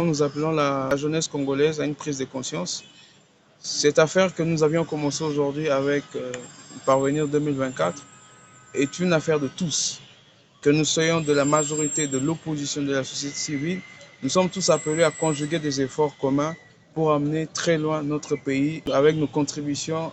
nous appelons la jeunesse congolaise à une prise de conscience. Cette affaire que nous avions commencé aujourd'hui avec Parvenir 2024 est une affaire de tous. Que nous soyons de la majorité, de l'opposition, de la société civile, nous sommes tous appelés à conjuguer des efforts communs pour amener très loin notre pays avec nos contributions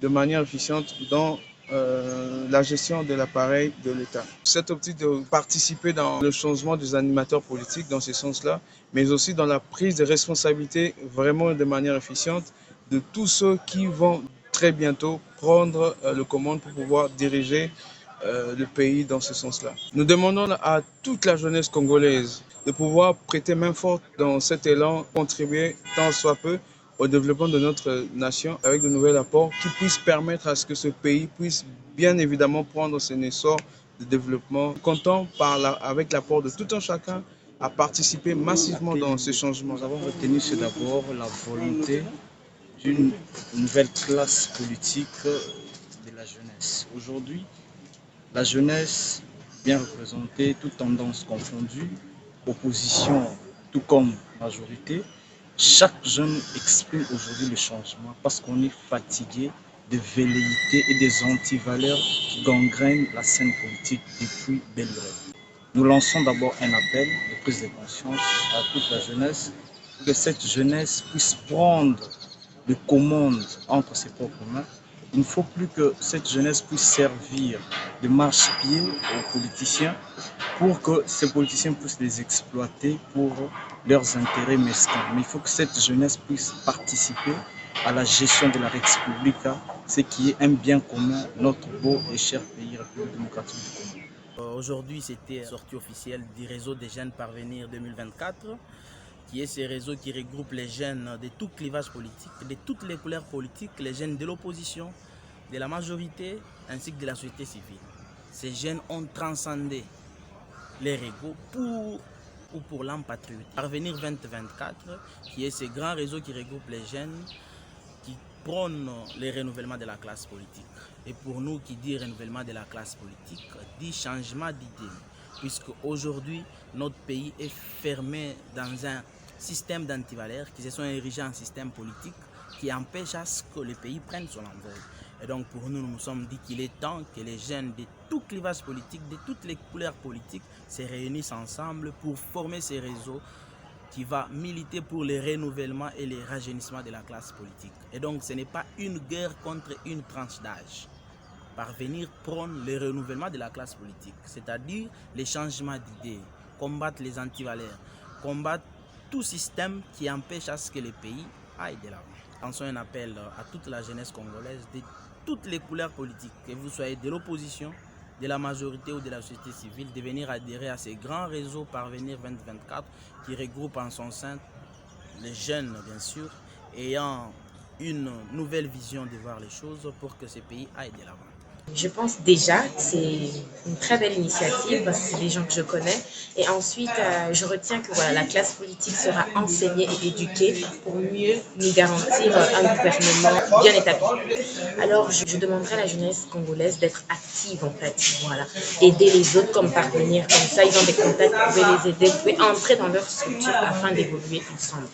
de manière efficiente dans la gestion de l'appareil de l'État. Cette optique de participer dans le changement des animateurs politiques dans ce sens-là, mais aussi dans la prise de responsabilité vraiment de manière efficiente de tous ceux qui vont très bientôt prendre le commande pour pouvoir diriger le pays dans ce sens-là. Nous demandons à toute la jeunesse congolaise de pouvoir prêter main forte dans cet élan, contribuer tant soit peu au développement de notre nation avec de nouveaux apports qui puissent permettre à ce que ce pays puisse bien évidemment prendre son essor de développement. Comptant avec l'apport de tout un chacun à participer massivement dans ces changements. Nous avons retenu c'est d'abord la volonté d'une nouvelle classe politique de la jeunesse. Aujourd'hui, la jeunesse bien représentée, toutes tendances confondues, opposition tout comme majorité, chaque jeune exprime aujourd'hui le changement parce qu'on est fatigué des velléités et des antivaleurs qui gangrènent la scène politique depuis belle lurette. Nous lançons d'abord un appel de prise de conscience à toute la jeunesse pour que cette jeunesse puisse prendre les commandes entre ses propres mains. Il ne faut plus que cette jeunesse puisse servir de marche-pied aux politiciens pour que ces politiciens puissent les exploiter pour leurs intérêts mesquins. Mais il faut que cette jeunesse puisse participer à la gestion de la République, ce qui est un bien commun, notre beau et cher pays, République démocratique du Congo. Aujourd'hui, c'était la sortie officielle du réseau des jeunes Parvenir 2024, qui est ce réseau qui regroupe les jeunes de tout clivage politique, de toutes les couleurs politiques, les jeunes de l'opposition, de la majorité, ainsi que de la société civile. Ces jeunes ont transcendé les égos pour l'âme patriotique. Parvenir 2024, qui est ce grand réseau qui regroupe les jeunes, qui prône le renouvellement de la classe politique. Et pour nous, qui dit renouvellement de la classe politique, dit changement d'idées. Puisque aujourd'hui, notre pays est fermé dans un système d'antivaleurs qui se sont érigés en système politique qui empêche à ce que le pays prenne son envol. Et donc pour nous, nous nous sommes dit qu'il est temps que les jeunes de tout clivage politique, de toutes les couleurs politiques, se réunissent ensemble pour former ces réseaux qui va militer pour le renouvellement et le rajeunissement de la classe politique. Et donc ce n'est pas une guerre contre une tranche d'âge. Parvenir prône le renouvellement de la classe politique, c'est-à-dire les changements d'idées, combattre les antivaleurs, combattre tout système qui empêche à ce que le pays aille de l'avant. Lançons un appel à toute la jeunesse congolaise de toutes les couleurs politiques, que vous soyez de l'opposition, de la majorité ou de la société civile, de venir adhérer à ces grands réseaux Parvenir 2024 qui regroupent en son sein les jeunes, bien sûr, ayant une nouvelle vision de voir les choses pour que ce pays aille de l'avant. Je pense déjà que c'est une très belle initiative parce que c'est des gens que je connais. Et ensuite, je retiens que voilà, la classe politique sera enseignée et éduquée pour mieux nous garantir un gouvernement bien établi. Alors, je demanderai à la jeunesse congolaise d'être active en fait. Voilà. Aider les autres comme Parvenir. Comme ça, ils ont des contacts, vous pouvez les aider, vous pouvez entrer dans leur structure afin d'évoluer ensemble.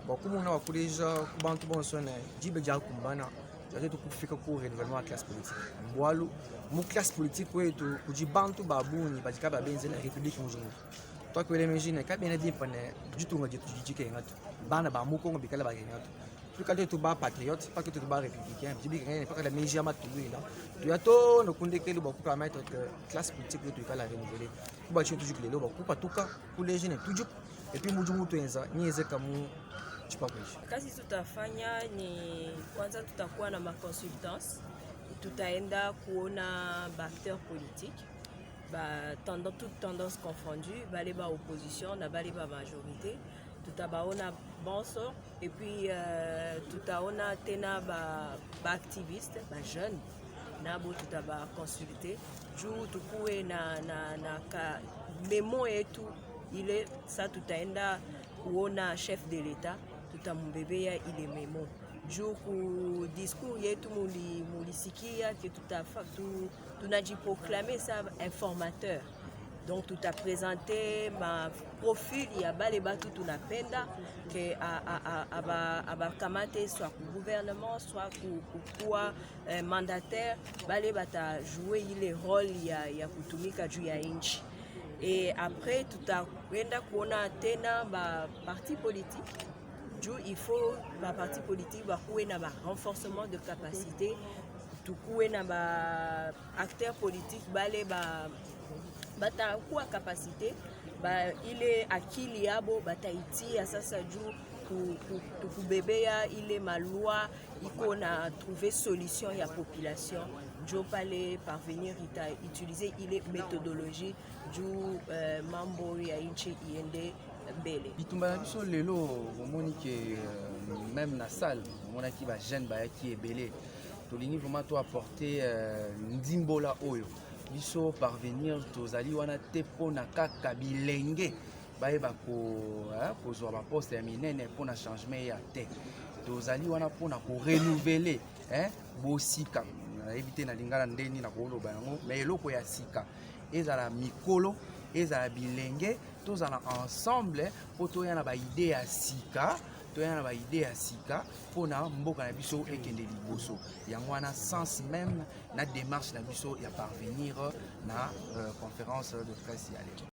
Bakuma wakuleja kubantu bonsone jibe ja kumbana jatetu kufika ku renouvellement ya classe politique mbwalu mu classe politique wetu kujibantu babuni bajikaba benze na république mujingu toi que les imagine ka bien bien pane jitunga jitu jike ngatu bana ba mu kongo bikala ba ngatu plus que tu ba patriote pas que tu ba républicain jibi ngene pas que la meji ama tuwila tu yato no kundekeli ba ku permettre que classe politique wetu ikala renouveler ku ba chitu jukile lo ba ku patuka ku les jeunes tujuk et puis mujungu tuenza nieze kamu. Kazi tutafanya ni kwanza tutakuwa na maconsultance, tutaenda kuona acteurs politiques, toutes tendances confondues, bale ba opposition na bale ba majorité, tutabaona bonso et puis tutaona tena ba activistes, ba jeunes, nabo tutaba consulter, juu tukuwe na ka memo yetu ile sa tutaenda kuona chef de l'État tutamubebea ile memo juu ku discours yetu mulisikia que tunajiproklame sa informateur Donc tout a présenté ma profil ya bale batu tunapenda que abakamate soit ku gouvernement soit kuwa mandataire bale bata jouer ile rôle ya kutumika juu ya nchi. Et après tutakwenda kuona tena ba parti politique juu il faut ba parti politique bakuwe na ba renforcement de capacité, tukuwe na ba acteurs politiques bale batakuwa capacité ile akili yabo bataitia sasa juu kubebea ile maloi iko na trouver solution ya population jo pale parvenir utiliser ile méthodologie juu mambo ya nchi iende mbele. Bitumba na biso lelo omoni ke même na salle omonaki ba jeune bayaki ebele tolingi vraiment to apporter ndimbola oyo biso parvenir tozali wana te mpona kaka bilenge bayeba kozwa baposte ya minene mpona changement ya te tozali wana mpona korenouveler bosika nayebi te na lingala ndeni na koloba yango mais eloko ya sika ezala mikolo ezala bilenge tozala ensemble mpo toya na baide ya sika mpona mboka na biso ekende liboso yango wana sens même na démarche na biso ya parvenir na conférence de presse ya lelo.